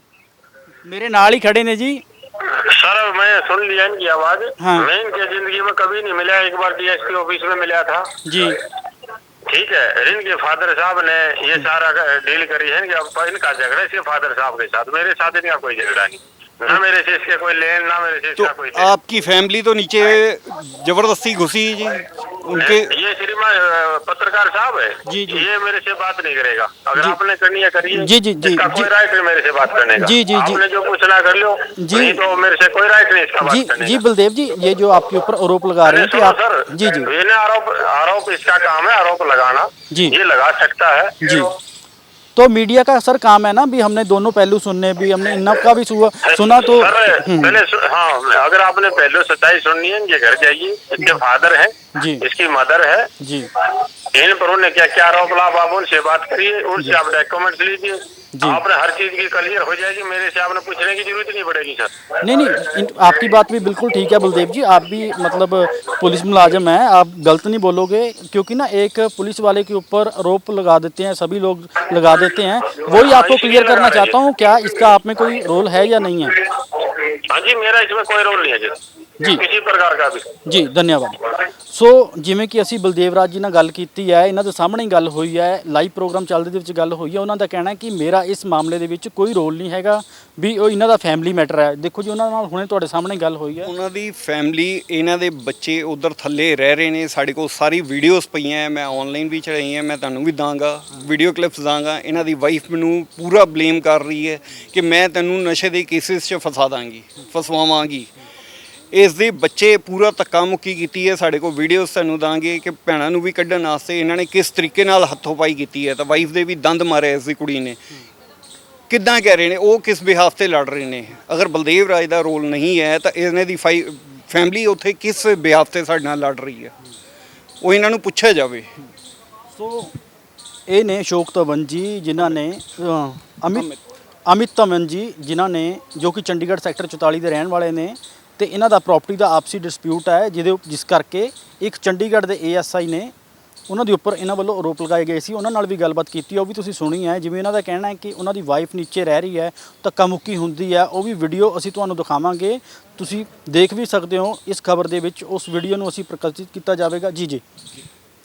ਮੇਰੇ ਨਾਲ ਹੀ ਖੜੇ ਨੇ ਜੀ। सर मैं सुन लिया इनकी आवाज। हाँ। मैं इनके जिंदगी में कभी नहीं मिला, एक बार DSP ऑफिस में मिला था जी। ठीक है। इनके फादर साहब ने ये सारा डील करी है, इनका झगड़ा इसके फादर साहब के साथ, मेरे साथ इनका कोई झगड़ा नहीं। ना मेरे से इसके कोई लेन, ना मेरे से तो इसका कोई देन। आपकी फैमिली तो नीचे जबरदस्ती घुसी जी उनके। ये श्रीमान पत्रकार साहब है जी, जी। ये मेरे से बात नहीं करेगा। अगर जी। आपने करनी है करिए। जी, जी, जी, इसका जी। कोई राइट नहीं मेरे से बात करने का। जी, जी, जी। आपने जो पूछना कर लो। जी। नहीं तो मेरे से कोई राइट नहीं इसका जी बात करने जी का। बलदेव जी, ये जो आपके ऊपर आरोप लगा रहे हैं कि सुनो आप सर, जी जी ये ना आरोप इसका काम है आरोप लगाना। जी। ये लगा सकता है जी। तो मीडिया का सर काम है ना, भी हमने दोनों पहलू सुनने, भी हमने इनका भी सुना तो सर पहले हाँ, अगर आपने पहले सच्चाई सुननी है इनके घर जाइए। इसके फादर है जी। इसकी मदर है। जी इन पर उन्हें क्या क्या आरोप लगा, आप उनसे बात करिए, उनसे आप डॉक्यूमेंट्स लीजिए। जी। आपने हर चीज की क्लियर हो जाएगी, मेरे से आपने पूछने की जरूरत नहीं पड़ेगी सर। नहीं नहीं, आपकी बात भी बिल्कुल ठीक है बलदेव जी, आप भी मतलब पुलिस मुलाजिम हैं, आप गलत नहीं बोलोगे, क्योंकि ना एक पुलिस वाले के ऊपर आरोप लगा देते हैं, सभी लोग लगा देते हैं, वही आपको क्लियर करना चाहता हूँ, क्या इसका आप में कोई रोल है या नहीं है? हाँ जी, मेरा इसमें कोई रोल नहीं है जी। किसी प्रकार का भी। ਜੀ ਧੰਨਵਾਦ। ਸੋ ਜਿਵੇਂ ਕਿ ਅਸੀਂ ਬਲਦੇਵ ਰਾਜ ਜੀ ਨਾਲ ਗੱਲ ਕੀਤੀ ਹੈ, ਇਹਨਾਂ ਦੇ ਸਾਹਮਣੇ ਹੀ ਗੱਲ ਹੋਈ ਹੈ, ਲਾਈਵ ਪ੍ਰੋਗਰਾਮ ਚੱਲਦੇ ਦੇ ਵਿੱਚ ਗੱਲ ਹੋਈ ਹੈ, ਉਹਨਾਂ ਦਾ ਕਹਿਣਾ ਹੈ ਕਿ ਮੇਰਾ ਇਸ ਮਾਮਲੇ ਦੇ ਵਿੱਚ ਕੋਈ ਰੋਲ ਨਹੀਂ ਹੈਗਾ, ਵੀ ਉਹ ਇਹਨਾਂ ਦਾ ਫੈਮਿਲੀ ਮੈਟਰ ਹੈ। ਦੇਖੋ ਜੀ, ਉਹਨਾਂ ਨਾਲ ਹੁਣੇ ਤੁਹਾਡੇ ਸਾਹਮਣੇ ਗੱਲ ਹੋਈ ਹੈ। ਉਹਨਾਂ ਦੀ ਫੈਮਿਲੀ, ਇਹਨਾਂ ਦੇ ਬੱਚੇ ਉਧਰ ਥੱਲੇ ਰਹਿ ਰਹੇ ਨੇ। ਸਾਡੇ ਕੋਲ ਸਾਰੀ ਵੀਡੀਓਜ਼ ਪਈਆਂ, ਮੈਂ ਆਨਲਾਈਨ ਵੀ ਚੜਾਈਆਂ, ਮੈਂ ਤੁਹਾਨੂੰ ਵੀ ਦਾਂਗਾ, ਵੀਡੀਓ ਕਲਿੱਪਸ ਦਾਂਗਾ। ਇਹਨਾਂ ਦੀ ਵਾਈਫ ਮੈਨੂੰ ਪੂਰਾ ਬਲੇਮ ਕਰ ਰਹੀ ਹੈ ਕਿ ਮੈਂ ਤੈਨੂੰ ਨਸ਼ੇ ਦੇ ਕੇਸਿਸ 'ਚ ਫਸਵਾਵਾਂਗੀ। ਇਸ ਦੇ ਬੱਚੇ ਪੂਰਾ ਧੱਕਾ ਮੁੱਕੀ ਕੀਤੀ ਹੈ। ਸਾਡੇ ਕੋਲ ਵੀਡੀਓਜ਼ ਤੁਹਾਨੂੰ ਦਾਂਗੇ ਕਿ ਭੈਣਾਂ ਨੂੰ ਵੀ ਕੱਢਣ ਵਾਸਤੇ ਇਹਨਾਂ ਨੇ ਕਿਸ ਤਰੀਕੇ ਨਾਲ ਹੱਥੋਂ ਪਾਈ ਕੀਤੀ ਹੈ। ਤਾਂ ਵਾਈਫ ਦੇ ਵੀ ਦੰਦ ਮਾਰੇ ਇਸ ਦੀ ਕੁੜੀ ਨੇ। ਕਿੱਦਾਂ ਕਹਿ ਰਹੇ ਨੇ ਉਹ ਕਿਸ ਬਿਹਾਫ ਤੇ ਲੜ ਰਹੇ ਨੇ? ਅਗਰ ਬਲਦੇਵ ਰਾਜ ਦਾ ਰੋਲ ਨਹੀਂ ਹੈ ਤਾਂ ਇਹਨਾਂ ਦੀ ਫੈਮਿਲੀ ਉੱਥੇ ਕਿਸ ਬਿਹਾਫ ਤੇ ਸਾਡੇ ਨਾਲ ਲੜ ਰਹੀ ਹੈ, ਉਹ ਇਹਨਾਂ ਨੂੰ ਪੁੱਛਿਆ ਜਾਵੇ। ਸੋ ਇਹ ਨੇ ਅਸ਼ੋਕ ਧਵਨ ਜੀ, ਜਿਨ੍ਹਾਂ ਨੇ ਅਮਿਤ ਧਵਨ ਜੀ, ਜਿਨ੍ਹਾਂ ਨੇ ਜੋ ਕਿ ਚੰਡੀਗੜ੍ਹ ਸੈਕਟਰ 44 ਦੇ ਰਹਿਣ ਵਾਲੇ ਨੇ, ਤੇ ਇਹਨਾਂ ਦਾ ਪ੍ਰਾਪਰਟੀ ਦਾ ਆਪਸੀ ਡਿਸਪਿਊਟ ਹੈ, ਜਿਸ ਕਰਕੇ ਇੱਕ ਚੰਡੀਗੜ੍ਹ ਦੇ ASI ਨੇ ਉਹਨਾਂ ਦੇ ਉੱਪਰ ਇਹਨਾਂ ਵੱਲੋਂ ਆਰੋਪ ਲਗਾਏ ਗਏ ਸੀ। ਉਹਨਾਂ ਨਾਲ ਵੀ ਗੱਲਬਾਤ ਕੀਤੀ, ਉਹ ਵੀ ਤੁਸੀਂ ਸੁਣੀ ਹੈ। ਜਿਵੇਂ ਇਹਨਾਂ ਦਾ ਕਹਿਣਾ ਹੈ ਕਿ ਉਹਨਾਂ ਦੀ ਵਾਈਫ ਨੀਚੇ ਰਹਿ ਰਹੀ ਹੈ, ਧੱਕਾ ਮੁੱਕੀ ਹੁੰਦੀ ਹੈ, ਉਹ ਵੀ ਵੀਡੀਓ ਅਸੀਂ ਤੁਹਾਨੂੰ ਦਿਖਾਵਾਂਗੇ, ਤੁਸੀਂ ਦੇਖ ਵੀ ਸਕਦੇ ਹੋ ਇਸ ਖਬਰ ਦੇ ਵਿੱਚ। ਉਸ ਵੀਡੀਓ ਨੂੰ ਅਸੀਂ ਪ੍ਰਕਾਸ਼ਿਤ ਕੀਤਾ ਜਾਵੇਗਾ। ਜੀ ਜੀ।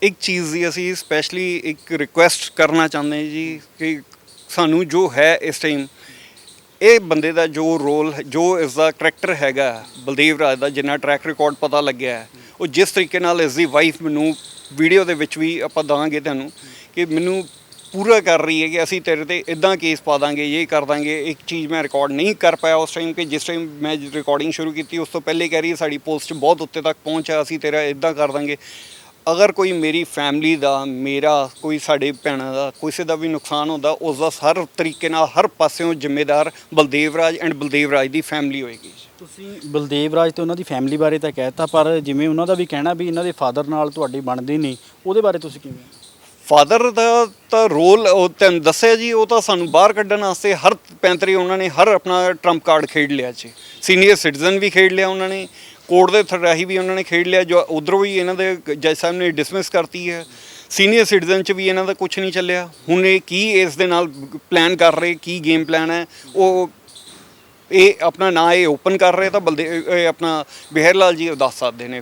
ਇੱਕ ਚੀਜ਼ ਦੀ ਅਸੀਂ ਸਪੈਸ਼ਲੀ ਇੱਕ ਰਿਕੁਐਸਟ ਕਰਨਾ ਚਾਹੁੰਦੇ ਜੀ ਕਿ ਸਾਨੂੰ ਜੋ ਹੈ ਇਸ ਟਾਈਮ ਇਹ ਬੰਦੇ ਦਾ ਜੋ ਰੋਲ, ਜੋ ਇਸ ਦਾ ਕਰੈਕਟਰ ਹੈਗਾ ਬਲਦੇਵ ਰਾਜ ਦਾ, ਜਿੰਨਾ ਟਰੈਕ ਰਿਕਾਰਡ ਪਤਾ ਲੱਗਿਆ ਹੈ, ਉਹ ਜਿਸ ਤਰੀਕੇ ਨਾਲ ਇਸ ਦੀ ਵਾਈਫ ਮੈਨੂੰ ਵੀਡੀਓ ਦੇ ਵਿੱਚ ਵੀ ਆਪਾਂ ਦਾਂਗੇ ਤੁਹਾਨੂੰ, ਕਿ ਮੈਨੂੰ ਪੂਰਾ ਕਰ ਰਹੀ ਹੈ ਕਿ ਅਸੀਂ ਤੇਰੇ ਤੇ ਇਦਾਂ ਕੇਸ ਪਾ ਦਾਂਗੇ, ਇਹ ਕਰ ਦਾਂਗੇ। ਇੱਕ ਚੀਜ਼ ਮੈਂ ਰਿਕਾਰਡ ਨਹੀਂ ਕਰ ਪਾਇਆ ਉਸ ਟਾਈਮ, ਕਿ ਜਿਸ ਟਾਈਮ ਮੈਂ ਰਿਕਾਰਡਿੰਗ ਸ਼ੁਰੂ ਕੀਤੀ ਉਸ ਤੋਂ ਪਹਿਲੇ ਕਹਿ ਰਹੀ ਹੈ ਸਾਡੀ ਪੋਸਟ ਬਹੁਤ ਉੱਤੇ ਤੱਕ ਪਹੁੰਚਿਆ, ਅਸੀਂ ਤੇਰਾ ਇਦਾਂ ਕਰ ਦਾਂਗੇ। ਅਗਰ ਕੋਈ ਮੇਰੀ ਫੈਮਿਲੀ ਦਾ, ਮੇਰਾ ਕੋਈ ਸਾਡੇ ਭੈਣਾਂ ਦਾ ਕਿਸੇ ਦਾ ਵੀ ਨੁਕਸਾਨ ਹੁੰਦਾ, ਉਸ ਦਾ ਹਰ ਤਰੀਕੇ ਨਾਲ ਹਰ ਪਾਸਿਓਂ ਜ਼ਿੰਮੇਦਾਰ Baldev Raj and Baldev Raj the family ਹੋਏਗੀ। ਤੁਸੀਂ ਬਲਦੇਵ ਰਾਜ ਤੇ ਉਹਨਾਂ ਦੀ ਫੈਮਿਲੀ ਬਾਰੇ ਤਾਂ ਕਹਿਤਾ, ਪਰ ਜਿਵੇਂ ਉਹਨਾਂ ਦਾ ਵੀ ਕਹਿਣਾ ਵੀ ਇਹਨਾਂ ਦੇ ਫਾਦਰ ਨਾਲ ਤੁਹਾਡੀ ਬਣਦੀ ਨਹੀਂ, ਉਹਦੇ ਬਾਰੇ ਤੁਸੀਂ ਕਿਵੇਂ? ਫਾਦਰ ਦਾ ਤਾਂ ਰੋਲ ਉਹ ਤੁਹਾਨੂੰ ਦੱਸਿਆ ਜੀ, ਉਹ ਤਾਂ ਸਾਨੂੰ ਬਾਹਰ ਕੱਢਣ ਵਾਸਤੇ ਹਰ ਪੈਂਤਰੇ ਉਹਨਾਂ ਨੇ ਹਰ ਆਪਣਾ ਟਰੰਪ ਕਾਰਡ ਖੇਡ ਲਿਆ ਜੀ। ਸੀਨੀਅਰ ਸਿਟੀਜ਼ਨ ਵੀ ਖੇਡ ਲਿਆ ਉਹਨਾਂ ਨੇ, ਕੋਰਟ ਦੇ ਥਰਾਹੀ ਵੀ ਉਹਨਾਂ ਨੇ ਖੇਡ ਲਿਆ, ਜੋ ਉਧਰੋਂ ਵੀ ਇਹਨਾਂ ਦੇ ਜੱਜ ਸਾਹਿਬ ਨੇ ਡਿਸਮਿਸ ਕਰਤੀ ਹੈ। ਸੀਨੀਅਰ ਸਿਟੀਜ਼ਨ 'ਚ ਵੀ ਇਹਨਾਂ ਦਾ ਕੁਝ ਨਹੀਂ ਚੱਲਿਆ। ਹੁਣ ਇਹ ਕੀ ਇਸ ਦੇ ਨਾਲ ਪਲਾਨ ਕਰ ਰਹੇ, ਕੀ ਗੇਮ ਪਲਾਨ ਹੈ, ਉਹ ਇਹ ਆਪਣਾ ਨਾਂ ਇਹ ਓਪਨ ਕਰ ਰਹੇ ਤਾਂ ਇਹ ਆਪਣਾ ਬਿਹਾਰ ਲਾਲ ਜੀ ਦੱਸ ਸਕਦੇ ਨੇ।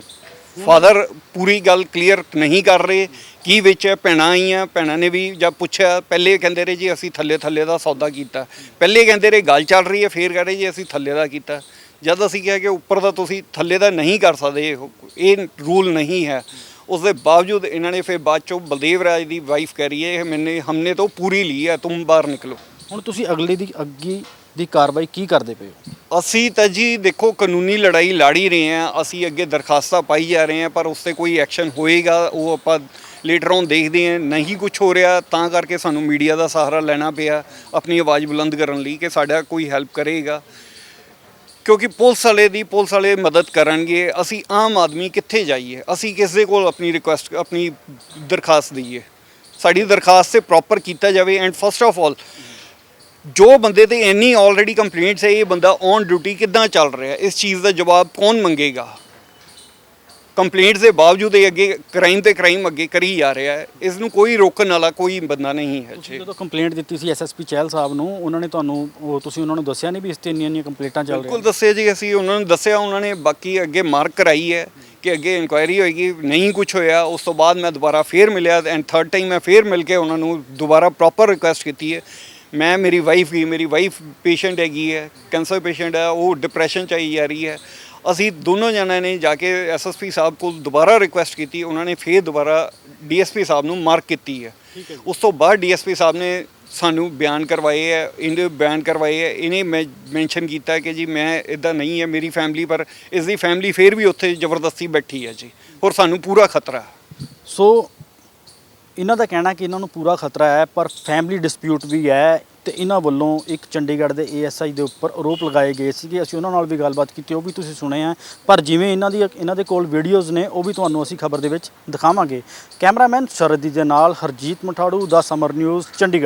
ਫਾਦਰ ਪੂਰੀ ਗੱਲ ਕਲੀਅਰ ਨਹੀਂ ਕਰ ਰਹੇ ਕੀ ਵਿੱਚ ਹੈ। ਭੈਣਾਂ ਆਈਆਂ, ਭੈਣਾਂ ਨੇ ਵੀ ਜਦ ਪੁੱਛਿਆ, ਪਹਿਲੇ ਕਹਿੰਦੇ ਰਹੇ ਜੀ ਅਸੀਂ ਥੱਲੇ ਦਾ ਸੌਦਾ ਕੀਤਾ, ਪਹਿਲੇ ਕਹਿੰਦੇ ਰਹੇ ਗੱਲ ਚੱਲ ਰਹੀ ਹੈ, ਫੇਰ ਕਹਿ ਰਹੇ ਜੀ ਅਸੀਂ ਥੱਲੇ ਦਾ ਕੀਤਾ। ਜਦ ਅਸੀਂ ਕਿਹਾ ਕਿ ਉੱਪਰ ਦਾ ਤੁਸੀਂ ਥੱਲੇ ਦਾ ਨਹੀਂ ਕਰ ਸਕਦੇ, ਇਹ ਰੂਲ ਨਹੀਂ ਹੈ, ਉਸ ਦੇ ਬਾਵਜੂਦ ਇਹਨਾਂ ਨੇ ਫਿਰ ਬਾਅਦ ਚੋਂ ਬਲਦੇਵ ਰਾਜ ਦੀ ਵਾਈਫ ਕਹਿ ਰਹੀ ਹੈ ਹਮਨੇ ਤੋਂ ਪੂਰੀ ਲਈ ਹੈ, ਤੁਮ ਬਾਹਰ ਨਿਕਲੋ। ਹੁਣ ਤੁਸੀਂ ਅੱਗੇ ਦੀ ਕਾਰਵਾਈ ਕੀ ਕਰਦੇ ਪਏ ਹੋ? ਅਸੀਂ ਤਾਂ ਜੀ ਦੇਖੋ ਕਾਨੂੰਨੀ ਲੜਾਈ ਲੜ ਹੀ ਰਹੇ ਹਾਂ, ਅਸੀਂ ਅੱਗੇ ਦਰਖਾਸਤਾਂ ਪਾਈ ਜਾ ਰਹੇ ਹਾਂ, ਪਰ ਉਸ 'ਤੇ ਕੋਈ ਐਕਸ਼ਨ ਹੋਏਗਾ ਉਹ ਆਪਾਂ ਲੇਟਰ ਔਨ ਦੇਖਦੇ ਹਾਂ। ਨਹੀਂ ਕੁਝ ਹੋ ਰਿਹਾ ਤਾਂ ਕਰਕੇ ਸਾਨੂੰ ਮੀਡੀਆ ਦਾ ਸਹਾਰਾ ਲੈਣਾ ਪਿਆ ਆਪਣੀ ਆਵਾਜ਼ ਬੁਲੰਦ ਕਰਨ ਲਈ ਕਿ ਸਾਡਾ ਕੋਈ ਹੈਲਪ ਕਰੇਗਾ, ਕਿਉਂਕਿ ਪੁਲਿਸ ਵਾਲੇ ਮਦਦ ਕਰਨਗੇ। ਅਸੀਂ ਆਮ ਆਦਮੀ ਕਿੱਥੇ ਜਾਈਏ, ਅਸੀਂ ਕਿਸ ਦੇ ਕੋਲ ਆਪਣੀ ਰਿਕੁਐਸਟ, ਆਪਣੀ ਦਰਖਾਸਤ ਦਈਏ? ਸਾਡੀ ਦਰਖਾਸਤ 'ਤੇ ਪ੍ਰੋਪਰ ਕੀਤਾ ਜਾਵੇ। ਐਂਡ ਫਸਟ ਆਫ ਆਲ ਜੋ ਬੰਦੇ ਤੇ ਇੰਨੀ ਆਲਰੇਡੀ ਕੰਪਲੇਂਟਸ ਹੈ, ਇਹ ਬੰਦਾ ਔਨ ਡਿਊਟੀ ਕਿੱਦਾਂ ਚੱਲ ਰਿਹਾ, ਇਸ ਚੀਜ਼ ਦਾ ਜਵਾਬ ਕੌਣ ਮੰਗੇਗਾ? ਕੰਪਲੇਂਟਸ ਦੇ ਬਾਵਜੂਦ ਇਹ ਅੱਗੇ ਕ੍ਰਾਈਮ ਤੇ ਕ੍ਰਾਈਮ ਅੱਗੇ ਕਰੀ ਜਾ ਰਿਹਾ ਹੈ, ਇਸ ਨੂੰ ਕੋਈ ਰੋਕਣ ਵਾਲਾ ਕੋਈ ਬੰਦਾ ਨਹੀਂ ਹੈ ਜੀ। ਜਦੋਂ ਕੰਪਲੇਂਟ ਦਿੱਤੀ ਸੀ SSP ਚਹਿਲ ਸਾਹਿਬ ਨੂੰ, ਉਹਨਾਂ ਨੇ ਤੁਸੀਂ ਉਹਨਾਂ ਨੂੰ ਦੱਸਿਆ ਨਹੀਂ ਵੀ ਇਸ ਤੇ ਇੰਨੀਆਂ ਕੰਪਲੇਂਟਾਂ ਚੱਲ ਰਹੀਆਂ? ਬਿਲਕੁਲ ਦੱਸਿਆ ਜੀ, ਅਸੀਂ ਉਹਨਾਂ ਨੂੰ ਦੱਸਿਆ, ਉਹਨਾਂ ਨੇ ਬਾਕੀ ਅੱਗੇ ਮਾਰਕ ਕਰਾਈ ਹੈ ਕਿ ਅੱਗੇ ਇਨਕੁਆਇਰੀ ਹੋਏਗੀ। ਨਹੀਂ ਕੁਝ ਹੋਇਆ। ਉਸ ਤੋਂ ਬਾਅਦ ਮੈਂ ਦੁਬਾਰਾ ਫੇਰ ਮਿਲਿਆ ਐਂਡ ਥਰਡ ਟਾਈਮ ਮੈਂ ਫੇਰ ਮਿਲ ਕੇ ਉਹਨਾਂ ਨੂੰ ਦੁਬਾਰਾ ਪ੍ਰੋਪਰ ਰਿਕੁਐਸਟ ਕੀਤੀ ਹੈ। ਮੈਂ ਮੇਰੀ ਵਾਈਫ ਪੇਸ਼ੈਂਟ ਹੈਗੀ ਹੈ, ਕੈਂਸਰ ਪੇਸ਼ੈਂਟ ਹੈ, ਉਹ ਡਿਪਰੈਸ਼ਨ 'ਚ ਆਈ ਜਾ ਰਹੀ ਹੈ। ਅਸੀਂ ਦੋਨੋਂ ਜਣਿਆਂ ਨੇ ਜਾ ਕੇ ਐਸਐਸਪੀ ਸਾਹਿਬ ਕੋਲ ਦੁਬਾਰਾ ਰਿਕੁਐਸਟ ਕੀਤੀ, ਉਹਨਾਂ ਨੇ ਫਿਰ ਦੁਬਾਰਾ ਡੀਐਸਪੀ ਸਾਹਿਬ ਨੂੰ ਮਾਰਕ ਕੀਤੀ ਹੈ। ਉਸ ਤੋਂ ਬਾਅਦ ਡੀਐਸਪੀ ਸਾਹਿਬ ਨੇ ਸਾਨੂੰ ਬਿਆਨ ਕਰਵਾਏ ਹੈ, ਇਹਨੇ ਮੈਂਸ਼ਨ ਕੀਤਾ ਕਿ ਜੀ ਮੈਂ ਇੱਦਾਂ ਨਹੀਂ ਹੈ ਮੇਰੀ ਫੈਮਿਲੀ, ਪਰ ਇਸ ਦੀ ਫੈਮਿਲੀ ਫਿਰ ਵੀ ਉੱਥੇ ਜ਼ਬਰਦਸਤੀ ਬੈਠੀ ਹੈ ਜੀ, ਔਰ ਸਾਨੂੰ ਪੂਰਾ ਖਤਰਾ। ਸੋ ਇਹਨਾਂ ਦਾ ਕਹਿਣਾ ਕਿ ਇਹਨਾਂ ਨੂੰ ਪੂਰਾ ਖਤਰਾ ਹੈ, ਪਰ ਫੈਮਿਲੀ ਡਿਸਪਿਊਟ ਵੀ ਹੈ ਤੇ ਇਹਨਾਂ ਵੱਲੋਂ ਇੱਕ ਚੰਡੀਗੜ੍ਹ ਦੇ ਏਐਸਆਈ ਦੇ ਉੱਪਰ ਆਰੋਪ ਲਗਾਏ ਗਏ ਸੀਗੇ। ਅਸੀਂ ਉਹਨਾਂ ਨਾਲ ਵੀ ਗੱਲਬਾਤ ਕੀਤੀ, ਉਹ ਵੀ ਤੁਸੀਂ ਸੁਣੇ ਆ, ਪਰ ਜਿਵੇਂ ਇਹਨਾਂ ਦੇ ਕੋਲ ਵੀਡੀਓਜ਼ ਨੇ ਉਹ ਵੀ ਤੁਹਾਨੂੰ ਅਸੀਂ ਖਬਰ ਦੇ ਵਿੱਚ ਦਿਖਾਵਾਂਗੇ। ਕੈਮਰਾਮੈਨ ਸ਼ਰਦੀ ਦੇ ਨਾਲ ਹਰਜੀਤ ਮਠਾੜੂ ਦਾ ਸਮਰ ਨਿਊਜ਼ ਚੰਡੀਗੜ੍ਹ।